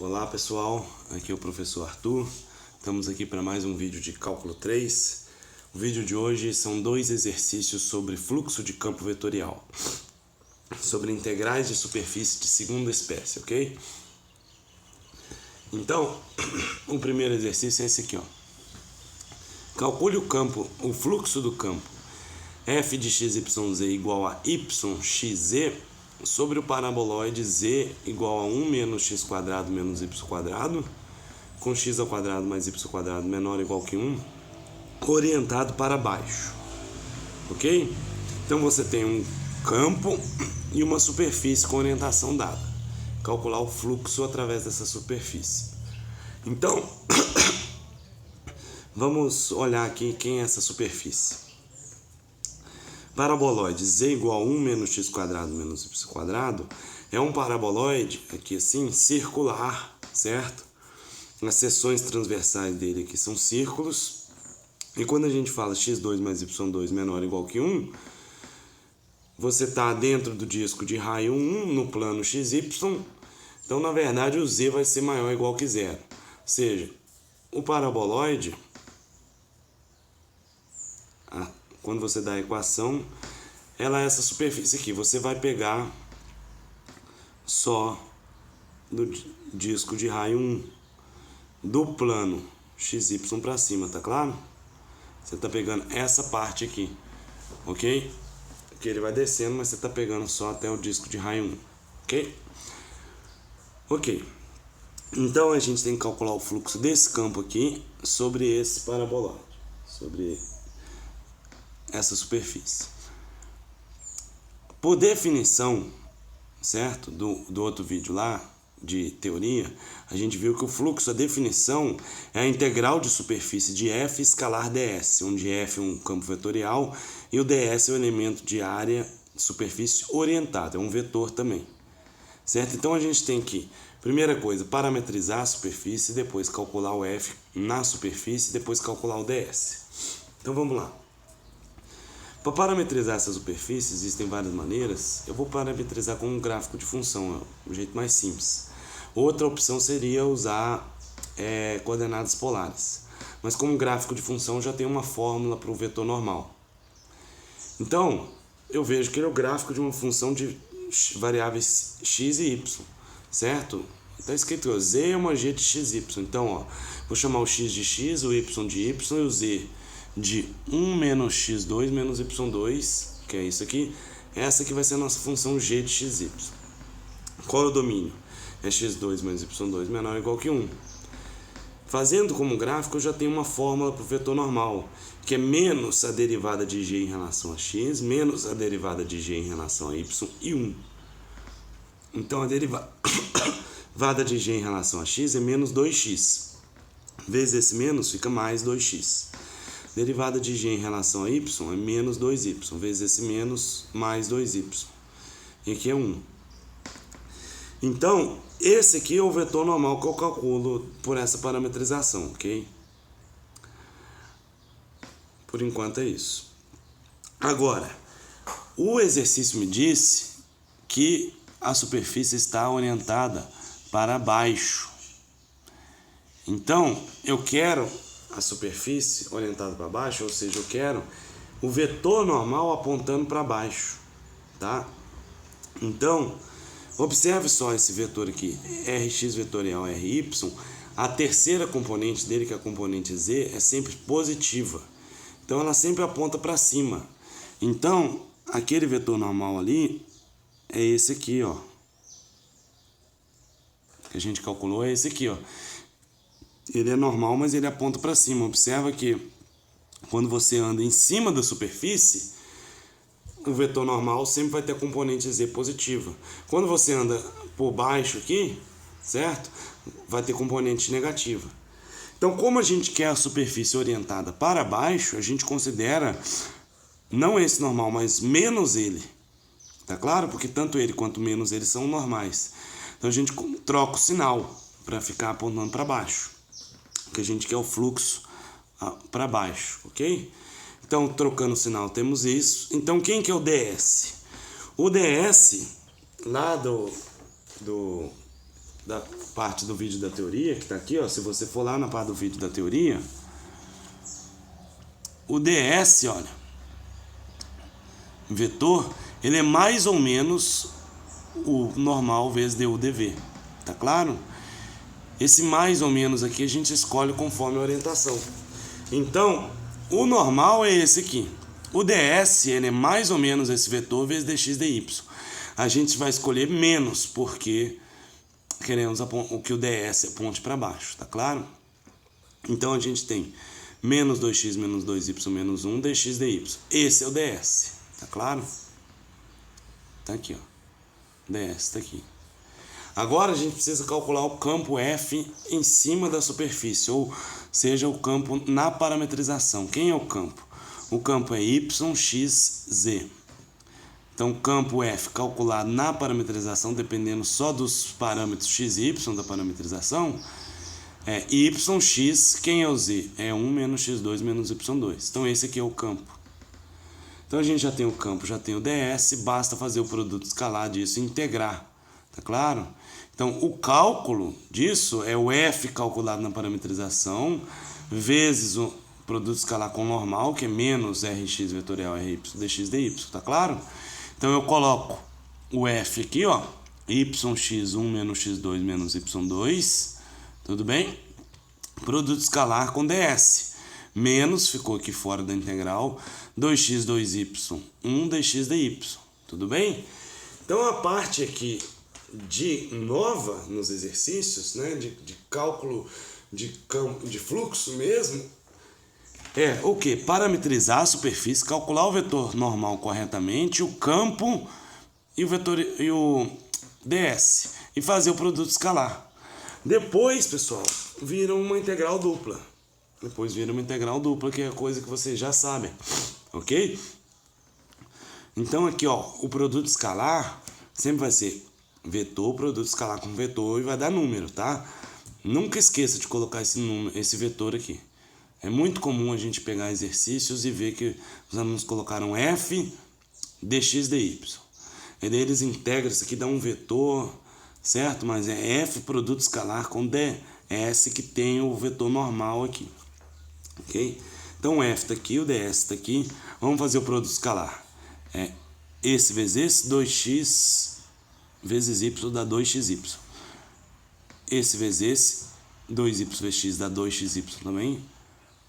Olá pessoal, aqui é o professor Arthur. Estamos aqui para mais um vídeo de cálculo 3. O vídeo de hoje são dois exercícios sobre fluxo de campo vetorial, sobre integrais de superfície de segunda espécie, ok? Então, o primeiro exercício é esse aqui, ó. Calcule o fluxo do campo f de xyz igual a yxz sobre o paraboloide z igual a 1 menos x² menos y², com x² mais y² menor ou igual que 1, orientado para baixo, ok? Então você tem um campo e uma superfície com orientação dada. Calcular o fluxo através dessa superfície. Então, vamos olhar aqui quem é essa superfície. Paraboloide z igual a 1 menos x² menos y² é um paraboloide, aqui assim, circular, certo? As seções transversais dele aqui são círculos. E quando a gente fala x2 mais y2 menor ou igual que 1, você está dentro do disco de raio 1 no plano xy. Então, na verdade, o z vai ser maior ou igual que 0. Ou seja, o paraboloide, quando você dá a equação, ela é essa superfície aqui. Você vai pegar só do disco de raio 1 do plano xy para cima, tá claro? Você está pegando essa parte aqui, ok? Que ele vai descendo, mas você está pegando só até o disco de raio 1, ok? Ok. Então a gente tem que calcular o fluxo desse campo aqui sobre esse paraboloide, sobre essa superfície. Por definição, certo? Do outro vídeo lá, de teoria, a gente viu que o fluxo, a definição, é a integral de superfície de f escalar ds, onde f é um campo vetorial e o ds é o elemento de área de superfície orientada, é um vetor também, certo? Então a gente tem que, primeira coisa, parametrizar a superfície, depois calcular o f na superfície, depois calcular o ds. Então vamos lá. Para parametrizar essa superfície, existem várias maneiras. Eu vou parametrizar com um gráfico de função, é o jeito mais simples. Outra opção seria usar coordenadas polares. Mas como gráfico de função já tem uma fórmula para o vetor normal. Então, eu vejo que ele é o gráfico de uma função de variáveis x e y, certo? Está escrito ó, z é uma g de xy. Então, ó, vou chamar o x de x, o y de y e o z de 1 menos x2 menos y2, que é isso aqui. Essa aqui vai ser a nossa função g de xy. Qual é o domínio? É x2 mais y2 menor ou igual que 1. Fazendo como gráfico, eu já tenho uma fórmula para o vetor normal, que é menos a derivada de g em relação a x, menos a derivada de g em relação a y e 1. Então, a derivada de g em relação a x é menos 2x. Vezes esse menos, fica mais 2x. Derivada de g em relação a y é menos 2y, vezes esse menos, mais 2y. E aqui é 1. Então, esse aqui é o vetor normal que eu calculo por essa parametrização, ok? Por enquanto é isso. Agora, o exercício me disse que a superfície está orientada para baixo. Então, eu quero a superfície orientada para baixo, ou seja, eu quero o vetor normal apontando para baixo, tá? Então, observe só esse vetor aqui, Rx vetorial Ry, a terceira componente dele, que é a componente z, é sempre positiva. Então, ela sempre aponta para cima. Então, aquele vetor normal ali é esse aqui, ó. Que a gente calculou é esse aqui, ó. Ele é normal, mas ele aponta para cima. Observa que quando você anda em cima da superfície, o vetor normal sempre vai ter a componente z positiva. Quando você anda por baixo aqui, certo? Vai ter componente negativa. Então, como a gente quer a superfície orientada para baixo, a gente considera não esse normal, mas menos ele. Tá claro? Porque tanto ele quanto menos ele são normais. Então, a gente troca o sinal para ficar apontando para baixo. Que a gente quer o fluxo para baixo, ok? Então, trocando o sinal, temos isso. Então, quem que é o ds? O ds, lá da parte do vídeo da teoria, que está aqui, ó, se você for lá na parte do vídeo da teoria, o ds, olha, vetor, ele é mais ou menos o normal vezes du dv, tá claro? Esse mais ou menos aqui a gente escolhe conforme a orientação. Então, o normal é esse aqui. O ds, ele é mais ou menos esse vetor vezes dx dy. A gente vai escolher menos, porque queremos que o ds aponte para baixo, tá claro? Então a gente tem menos 2x menos 2y menos 1 dx dy. Esse é o ds, tá claro? Tá aqui, ó. ds tá aqui. Agora a gente precisa calcular o campo f em cima da superfície, ou seja, o campo na parametrização. Quem é o campo? O campo é y, x, z. Então, o campo f calculado na parametrização, dependendo só dos parâmetros x e y da parametrização, é y, x, quem é o z? É 1 menos x2 menos y2. Então, esse aqui é o campo. Então, a gente já tem o campo, já tem o ds, basta fazer o produto escalar disso e integrar. Tá claro? Então, o cálculo disso é o f calculado na parametrização, vezes o produto escalar com normal, que é menos rx vetorial ry dx dy. Tá claro? Então, eu coloco o f aqui, ó, yx1 menos x2 menos y2, tudo bem? Produto escalar com ds. Menos, ficou aqui fora da integral, 2x, 2y, 1 dx dy, tudo bem? Então, a parte aqui de nova nos exercícios, né, de cálculo de fluxo mesmo, é o que? Parametrizar a superfície, calcular o vetor normal corretamente, o campo e o ds, e fazer o produto escalar. Depois, pessoal, vira uma integral dupla. Que é a coisa que vocês já sabem, ok? Então aqui, ó, o produto escalar sempre vai ser vetor, produto escalar com vetor, e vai dar número, tá? Nunca esqueça de colocar esse vetor aqui. É muito comum a gente pegar exercícios e ver que os alunos colocaram f dx dy. E daí eles integram isso aqui, dá um vetor, certo? Mas é f produto escalar com ds, que tem o vetor normal aqui. Ok? Então o f está aqui, o ds está aqui. Vamos fazer o produto escalar. É esse vezes esse, 2x vezes y dá 2xy. Esse vezes esse, 2y vezes x dá 2xy também.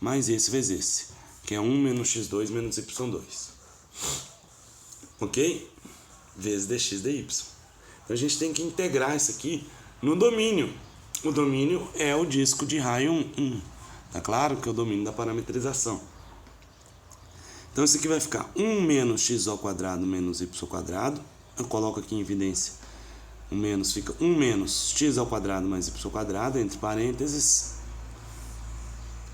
Mais esse vezes esse, que é 1 menos x2 menos y2. Ok? Vezes dx dy. Então a gente tem que integrar isso aqui no domínio. O domínio é o disco de raio 1. Tá claro que é o domínio da parametrização. Então isso aqui vai ficar 1 menos x ao quadrado menos y ao quadrado. Eu coloco aqui em evidência. O menos fica 1 menos x ao quadrado mais y ao quadrado, entre parênteses,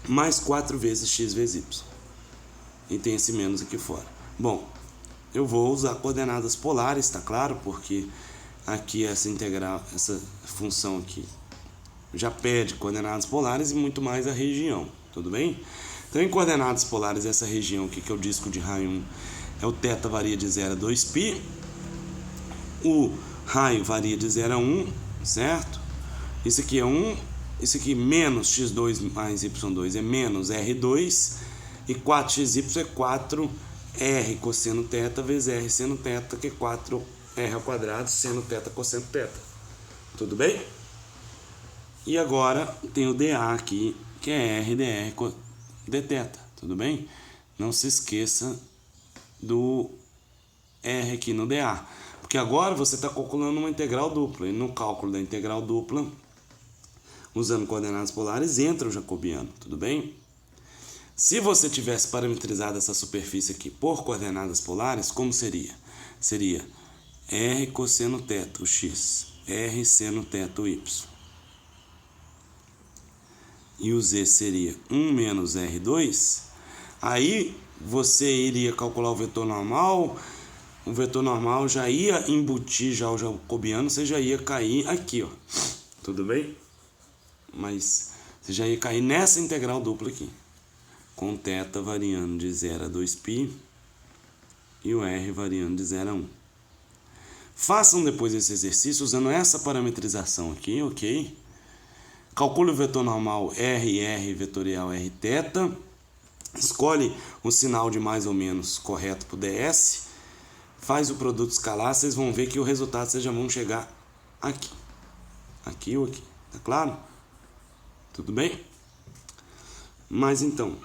mais 4 vezes x vezes y. E tem esse menos aqui fora. Bom, eu vou usar coordenadas polares, tá claro? Porque aqui essa integral, essa função aqui, já pede coordenadas polares e muito mais a região, tudo bem? Então, em coordenadas polares, essa região aqui, que é o disco de raio 1, é o θ varia de 0 a 2π, o raio varia de 0 a 1, certo? Isso aqui é 1, isso aqui menos x2 mais y2 é menos r2, e 4xy é 4r cosseno θ vezes r seno θ, que é 4r ao quadrado seno θ cosseno θ. Tudo bem? E agora tem o dA aqui, que é r dr dθ, tudo bem? Não se esqueça do r aqui no dA, porque agora você está calculando uma integral dupla, e no cálculo da integral dupla, usando coordenadas polares, entra o jacobiano, tudo bem? Se você tivesse parametrizado essa superfície aqui por coordenadas polares, como seria? Seria r cosseno θ, o x, r seno θ, o y. E o z seria 1 menos r2. Aí você iria calcular o vetor normal já ia embutir já o jacobiano, você já ia cair aqui, ó. Tudo bem? Mas você já ia cair nessa integral dupla aqui, com θ variando de 0 a 2π e o r variando de 0 a 1. Façam depois esse exercício usando essa parametrização aqui, ok? Calcule o vetor normal R vetorial R θ. Escolhe o sinal de mais ou menos correto para o ds. Faz o produto escalar, vocês vão ver que o resultado vocês já vão chegar aqui. Aqui ou aqui, tá claro? Tudo bem? Mas então,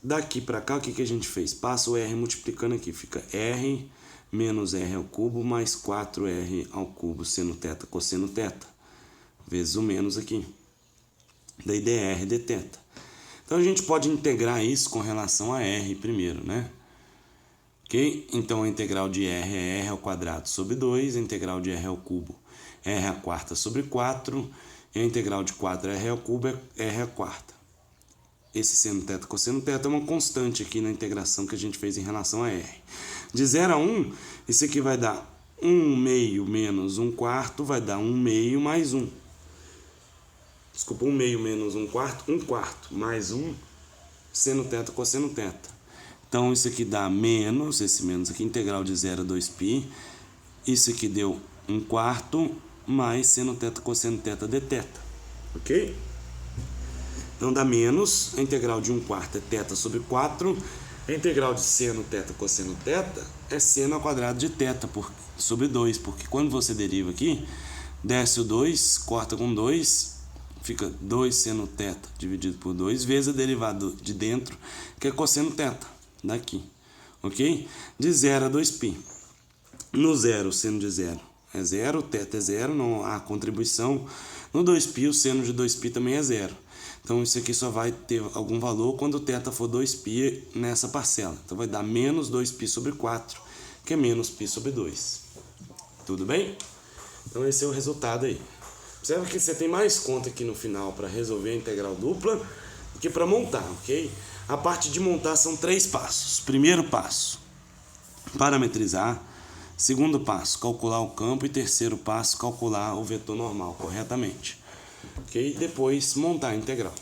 daqui para cá, o que a gente fez? Passa o R multiplicando aqui, fica R menos R ao cubo mais 4R ao cubo seno θ cosseno θ, vezes o menos aqui. Daí dr dθ. Então a gente pode integrar isso com relação a R primeiro, né? Ok? Então a integral de R é R ao quadrado sobre 2, a integral de R ao cubo é R à quarta sobre 4, e a integral de 4R ao cubo é R à quarta. Esse seno θ cosseno θ é uma constante aqui na integração que a gente fez em relação a R. De 0 a 1, isso aqui vai dar 1 meio menos 1 quarto, vai dar 1 meio mais 1. Desculpa, 1 meio menos 1 quarto mais 1 seno θ cosseno θ. Então isso aqui dá menos, esse menos aqui, integral de 0 a 2π. Isso aqui deu 1 quarto mais seno θ cosseno θ dθ. Ok? Então dá menos, a integral de 1 quarto é θ sobre 4, a integral de seno θ cosseno θ é seno ao quadrado de θ sobre 2, porque quando você deriva aqui, desce o 2, corta com 2, fica 2 seno θ dividido por 2, vezes a derivada de dentro, que é cosseno θ, daqui, ok? De 0 a 2π. No 0, o seno de 0 é 0, θ é 0, não há contribuição. No 2π, o seno de 2π também é 0. Então isso aqui só vai ter algum valor quando o θ for 2π nessa parcela. Então vai dar menos 2π sobre 4, que é menos π sobre 2. Tudo bem? Então esse é o resultado aí. Observa que você tem mais conta aqui no final para resolver a integral dupla do que para montar, ok? A parte de montar são 3 passos. Primeiro passo, parametrizar. Segundo passo, calcular o campo. E terceiro passo, calcular o vetor normal corretamente. Ok? Depois, montar a integral.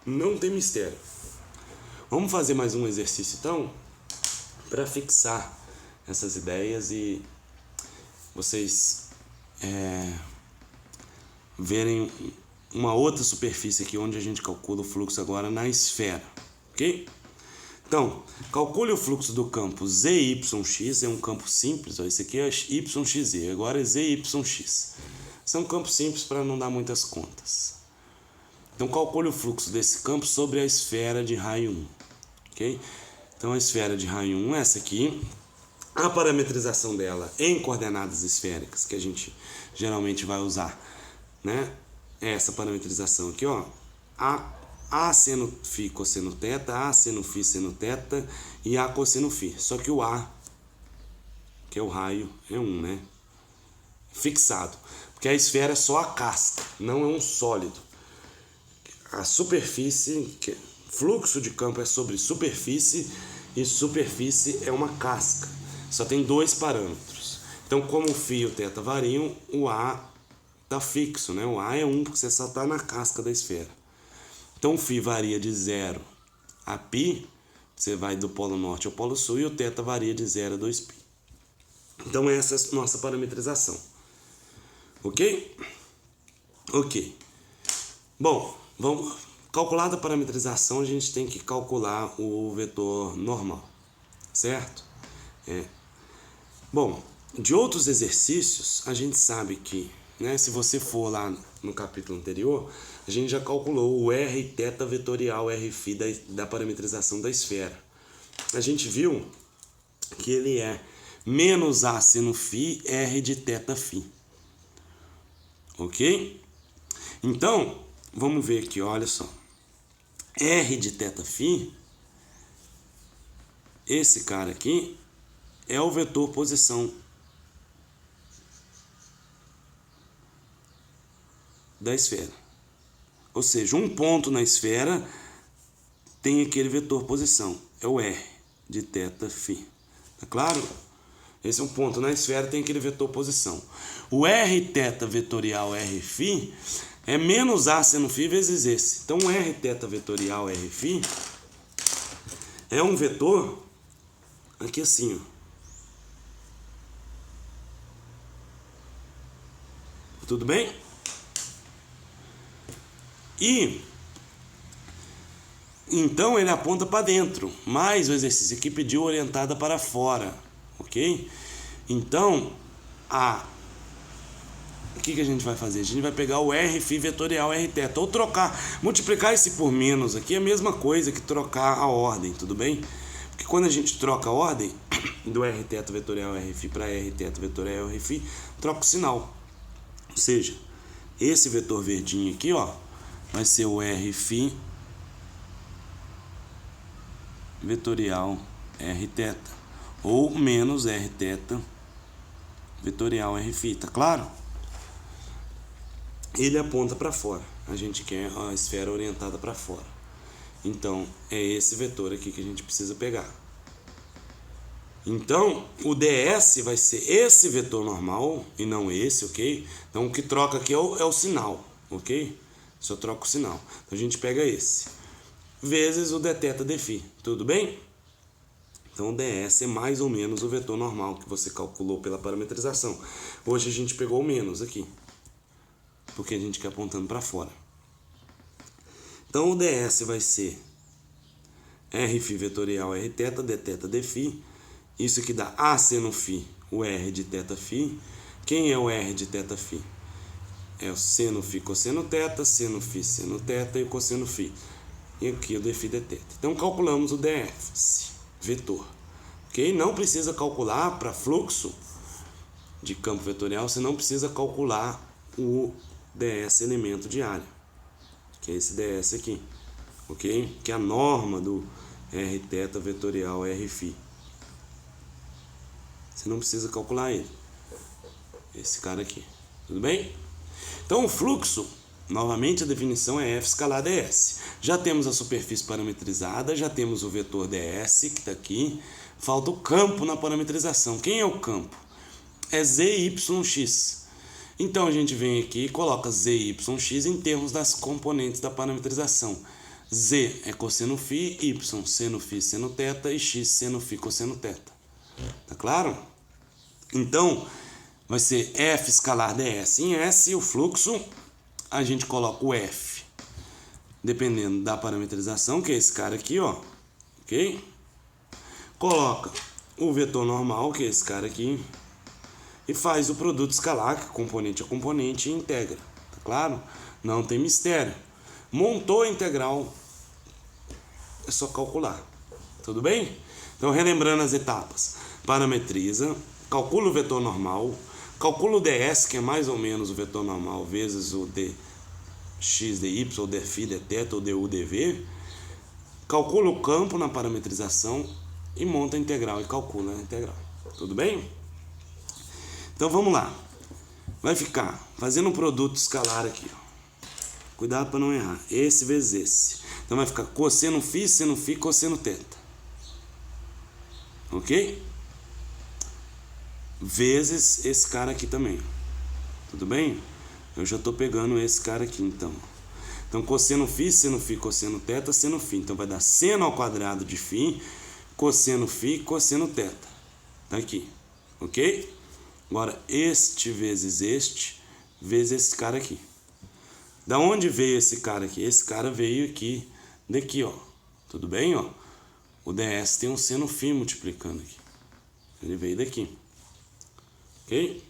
Não tem mistério. Vamos fazer mais um exercício, então, para fixar essas ideias e vocês verem uma outra superfície aqui, onde a gente calcula o fluxo agora na esfera. Ok? Então, calcule o fluxo do campo ZYX, é um campo simples, ó, esse aqui é YXZ, agora é ZYX. São campos simples para não dar muitas contas. Então, calcule o fluxo desse campo sobre a esfera de raio 1. Ok? Então, a esfera de raio 1 é essa aqui. A parametrização dela em coordenadas esféricas, que a gente geralmente vai usar, né? É essa parametrização aqui, ó. A seno φ cosseno θ, A seno φ seno θ e A cosseno φ. Só que o A, que é o raio, é 1, né? Fixado. Porque a esfera é só a casca, não é um sólido. A superfície, fluxo de campo é sobre superfície e superfície é uma casca. Só tem 2 parâmetros. Então, como o φ e o θ variam, o A está fixo, né? O A é 1 porque você só está na casca da esfera. Então, o φ varia de 0 a π, você vai do polo norte ao polo sul, e o θ varia de 0 a 2π. Então, essa é a nossa parametrização. Ok? Ok. Bom, vamos calcular a parametrização, a gente tem que calcular o vetor normal, certo? Bom, de outros exercícios, a gente sabe que, né, se você for lá no capítulo anterior, a gente já calculou o R θ vetorial Rφ da parametrização da esfera. A gente viu que ele é menos A seno φ R de θφ. Ok? Então, vamos ver aqui, olha só. R de θφ, esse cara aqui, é o vetor posição da esfera. Ou seja, um ponto na esfera tem aquele vetor posição, é o R de θφ. Tá claro? Esse é um ponto na esfera, tem aquele vetor posição. O R θ vetorial Rφ é menos A seno φ vezes esse. Então, o R θ vetorial Rφ é um vetor aqui assim, ó. Tudo bem? E então ele aponta para dentro, mas o exercício aqui pediu orientada para fora, ok? Então, o que a gente vai fazer? A gente vai pegar o R φ vetorial R θ, ou trocar, multiplicar esse por menos aqui é a mesma coisa que trocar a ordem, tudo bem? Porque quando a gente troca a ordem do R θ vetorial R φ para R θ vetorial R φ, troca o sinal. Ou seja, esse vetor verdinho aqui, ó, vai ser o R φ vetorial R θ, ou menos R θ vetorial R φ, tá claro? Ele aponta para fora, a gente quer a esfera orientada para fora. Então, é esse vetor aqui que a gente precisa pegar. Então, o ds vai ser esse vetor normal e não esse, ok? Então, o que troca aqui é o sinal, ok? Só troca o sinal. Então, a gente pega esse, vezes o dθ dφ, tudo bem? Então, o ds é mais ou menos o vetor normal que você calculou pela parametrização. Hoje a gente pegou o menos aqui, porque a gente quer apontando para fora. Então, o ds vai ser R φ vetorial R θ, dθ dφ. Isso aqui dá A seno φ, o R de θφ. Quem é o R de θφ? É o seno φ cosseno θ, seno φ seno θ e o cosseno φ. E aqui o dφ dθ. Então, calculamos o ds, vetor. Ok? Não precisa calcular para fluxo de campo vetorial, você não precisa calcular o ds elemento de área, que é esse ds aqui, ok? Que é a norma do R θ vetorial R φ. Você não precisa calcular ele, esse cara aqui, tudo bem? Então o fluxo, novamente a definição é F escalar ds. Já temos a superfície parametrizada, já temos o vetor ds que está aqui, falta o campo na parametrização. Quem é o campo? É ZYX. Então a gente vem aqui e coloca ZYX em termos das componentes da parametrização. Z é cosseno φ, Y seno φ seno θ e X seno φ cosseno θ. Tá claro? Então vai ser F escalar ds. Em S, o fluxo, a gente coloca o F, dependendo da parametrização, que é esse cara aqui, ó, ok? Coloca o vetor normal, que é esse cara aqui, e faz o produto escalar, que componente a componente, e integra, tá claro? Não tem mistério. Montou a integral, é só calcular, tudo bem? Então, relembrando as etapas: parametriza, calcula o vetor normal, calcula o ds, que é mais ou menos o vetor normal, vezes o dx dy, ou dφ dθ, ou du dv, calcula o campo na parametrização e monta a integral e calcula a integral, tudo bem? Então vamos lá, vai ficar fazendo um produto escalar aqui, ó. Cuidado para não errar, esse vezes esse. Então vai ficar cosseno φ, seno φ, cosseno θ, ok? Vezes esse cara aqui também, tudo bem? Eu já estou pegando esse cara aqui, então. Então cosseno φ, seno φ, cosseno θ, seno φ. Então vai dar seno ao quadrado de φ, cosseno φ, cosseno θ. Tá aqui, ok? Agora, este vezes esse cara aqui. Da onde veio esse cara aqui? Esse cara veio aqui, daqui, ó. Tudo bem, ó? O ds tem um seno φ multiplicando aqui. Ele veio daqui. Ok?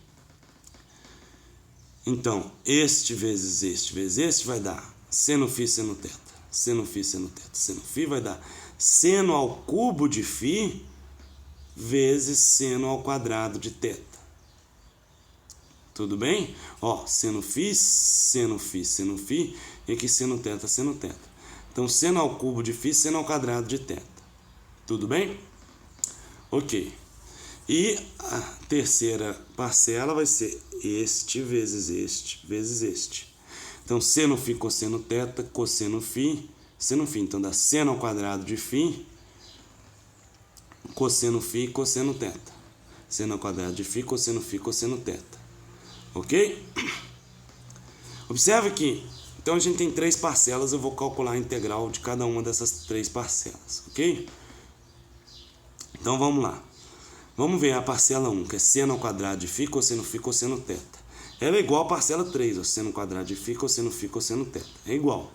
Então, este vezes este vai dar seno φ, seno θ. Seno φ, seno θ. Seno φ vai dar seno ao cubo de φ vezes seno ao quadrado de θ. Tudo bem? Ó, seno φ, seno φ, seno φ, e aqui seno θ, seno θ. Então, seno ao cubo de φ, seno ao quadrado de θ. Tudo bem? Ok. E a terceira parcela vai ser este vezes este. Então, seno φ, cosseno θ, cosseno φ, seno φ. Então, dá seno ao quadrado de φ, cosseno φ, cosseno θ. Seno ao quadrado de φ, cosseno φ, cosseno θ. Ok? Observe que, então a gente tem três parcelas, eu vou calcular a integral de cada uma dessas três parcelas, ok? Então vamos lá. Vamos ver a parcela 1, que é seno ao quadrado de φ, cosseno φ, cosseno θ. ela é igual a parcela 3, ó, seno quadrado de φ, cosseno φ, cosseno θ. É igual.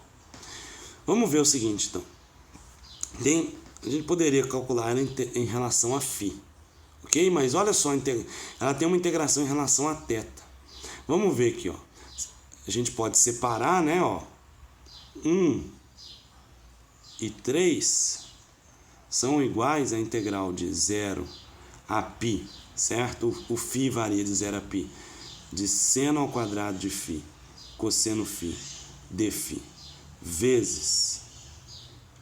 Vamos ver o seguinte, então. A gente poderia calcular ela em relação a φ. Ok? Mas olha só, ela tem uma integração em relação a θ. Vamos ver aqui, ó. A gente pode separar, né, ó. 1 e 3 são iguais à integral de 0 a π, certo? O φ varia de 0 a π. De seno ao quadrado de φ, cosseno φ, dφ, vezes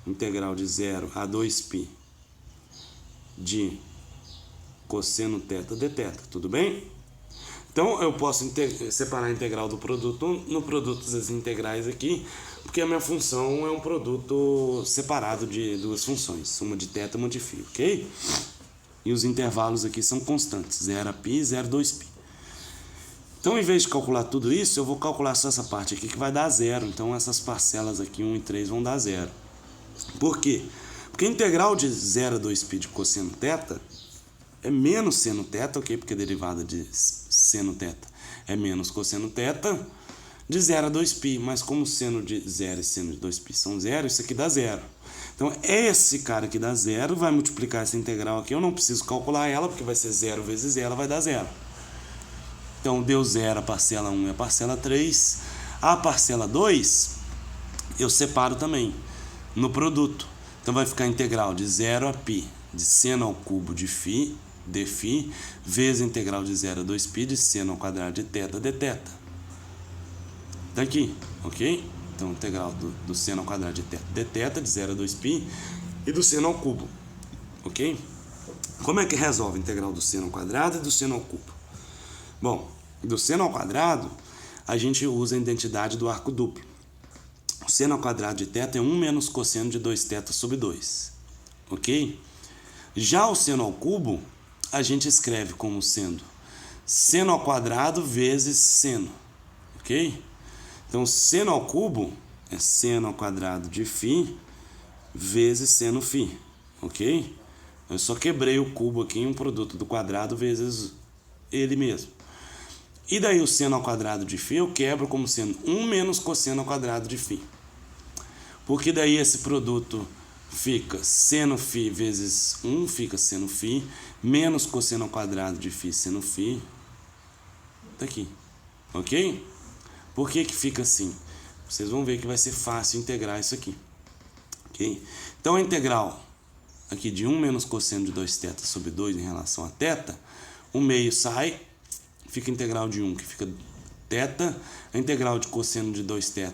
integral de 0 a 2π de cosseno θ dθ, tudo bem? Então eu posso separar a integral do produto no produto das integrais aqui, porque a minha função é um produto separado de duas funções, uma de θ e uma de φ, ok? E os intervalos aqui são constantes, 0 a π e 0 a 2π. Então, em vez de calcular tudo isso, eu vou calcular só essa parte aqui que vai dar 0. Então, essas parcelas aqui, 1 e 3, vão dar 0. Por quê? Porque a integral de 0 a 2π de cosseno θ é menos seno θ, ok? Porque a derivada de seno θ é menos cosseno θ de 0 a 2π. Mas como seno de 0 e seno de 2π são 0, isso aqui dá 0. Então, esse cara aqui dá 0, vai multiplicar essa integral aqui. Eu não preciso calcular ela, porque vai ser 0 vezes ela, vai dar 0. Então, deu 0 a parcela 1 e a parcela 3. A parcela 2, eu separo também no produto. Então, vai ficar a integral de 0 a π de seno ao cubo de φ, dφ, vezes a integral de 0 a 2π de seno ao quadrado de θ dθ. Tá aqui, ok? Então, integral do seno ao quadrado de θ dθ, de 0 a 2π, e do seno ao cubo, ok? Como é que resolve a integral do seno ao quadrado e do seno ao cubo? Bom, do seno ao quadrado, a gente usa a identidade do arco duplo. O seno ao quadrado de θ é 1 menos cosseno de 2θ sobre 2. Ok? Já o seno ao cubo, a gente escreve como sendo seno ao quadrado vezes seno. Ok? Então, seno ao cubo é seno ao quadrado de φ vezes seno φ. Ok? Eu só quebrei o cubo aqui em um produto do quadrado vezes ele mesmo. E daí o seno ao quadrado de φ eu quebro como sendo 1 menos cosseno ao quadrado de φ. Porque daí esse produto fica seno φ vezes 1, fica seno φ, menos cosseno ao quadrado de φ seno φ. Tá aqui. Ok? Por que que fica assim? Vocês vão ver que vai ser fácil integrar isso aqui. Ok? Então a integral aqui de 1 menos cosseno de 2θ sobre 2 em relação a θ, o meio sai, fica a integral de 1, que fica θ. A integral de cosseno de 2θ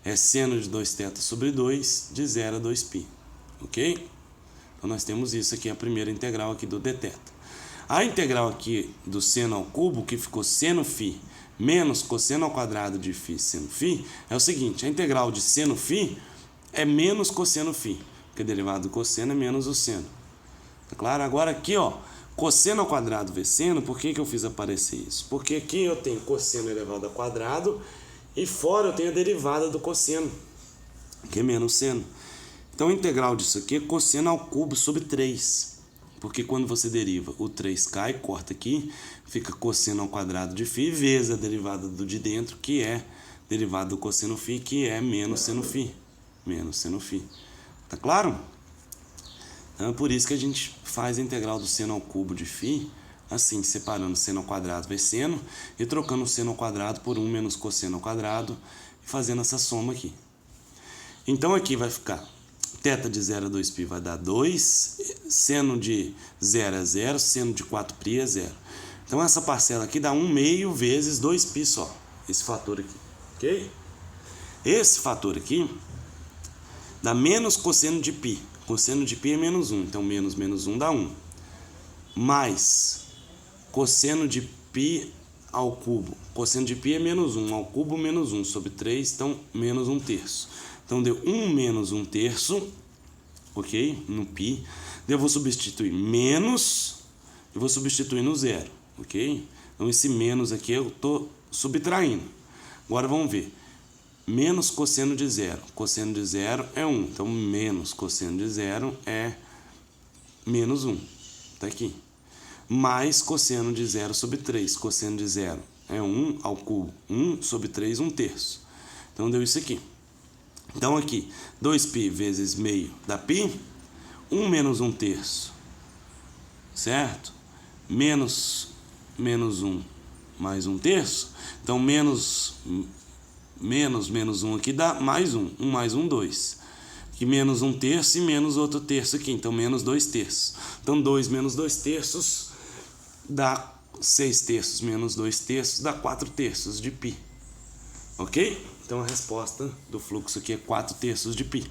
é seno de 2θ sobre 2, de 0 a 2π. Ok? Então, nós temos isso aqui, a primeira integral aqui do dθ. A integral aqui do seno ao cubo, que ficou seno φ menos cosseno ao quadrado de φ seno φ, é o seguinte, a integral de seno φ é menos cosseno φ, porque a derivada do cosseno é menos o seno. Tá claro? Agora aqui, ó, cosseno ao quadrado vezes seno, por que que eu fiz aparecer isso? Porque aqui eu tenho cosseno elevado ao quadrado e fora eu tenho a derivada do cosseno, que é menos seno. Então a integral disso aqui é cosseno ao cubo sobre 3. Porque quando você deriva, o 3 cai, corta aqui, fica cosseno ao quadrado de φ vezes a derivada do de dentro, que é derivada do cosseno φ, que é menos seno φ. Menos seno φ. Tá claro? Então é por isso que a gente faz a integral do seno ao cubo de φ, assim, separando seno ao quadrado vezes seno, e trocando o seno ao quadrado por 1 menos cosseno ao quadrado, e fazendo essa soma aqui. Então aqui vai ficar θ de 0 a 2π vai dar 2, seno de 0 é 0, seno de 4π é 0. Então essa parcela aqui dá 1 meio vezes 2π só, esse fator aqui, ok? Esse fator aqui dá menos cosseno de π. Cosseno de π é menos 1, então menos menos 1 dá 1. Mais cosseno de π ao cubo. Cosseno de π é menos 1, ao cubo menos 1 sobre 3, então menos 1/3. Então deu 1 menos 1/3, ok? No π. Eu vou substituir menos e vou substituir no zero, ok? Então esse menos aqui eu estou subtraindo. Agora vamos ver. Menos cosseno de 0. Cosseno de 0 é 1. Então menos cosseno de 0 é menos 1. Tá aqui. Mais cosseno de 0 sobre 3. Cosseno de 0 é 1 ao cubo. 1 sobre 3, 1/3. Então deu isso aqui. Então aqui, 2π vezes meio dá π, 1 menos 1/3, certo? Menos 1 mais 1/3, então menos 1 aqui dá mais 1, 1 mais 1, 2. Aqui menos 1/3 e menos outro terço aqui, então menos 2/3. Então 2 menos 2/3 dá 6/3 menos 2/3 dá 4/3 de π. Ok? Então a resposta do fluxo aqui é 4/3 de π.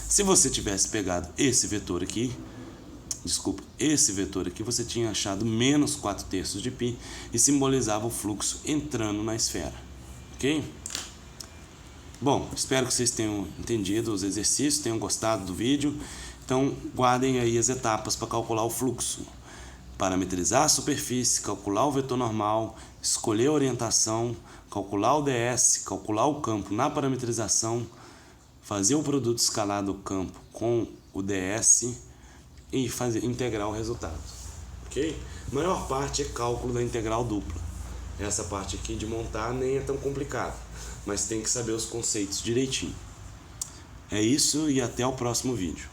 Se você tivesse pegado esse vetor aqui, você tinha achado menos 4/3 de π e simbolizava o fluxo entrando na esfera. Ok? Bom, espero que vocês tenham entendido os exercícios, tenham gostado do vídeo. Então guardem aí as etapas para calcular o fluxo. Parametrizar a superfície, calcular o vetor normal, escolher a orientação, calcular o ds, calcular o campo na parametrização, fazer o produto escalar do campo com o ds e integrar o resultado. Ok? A maior parte é cálculo da integral dupla. Essa parte aqui de montar nem é tão complicada, mas tem que saber os conceitos direitinho. É isso e até o próximo vídeo.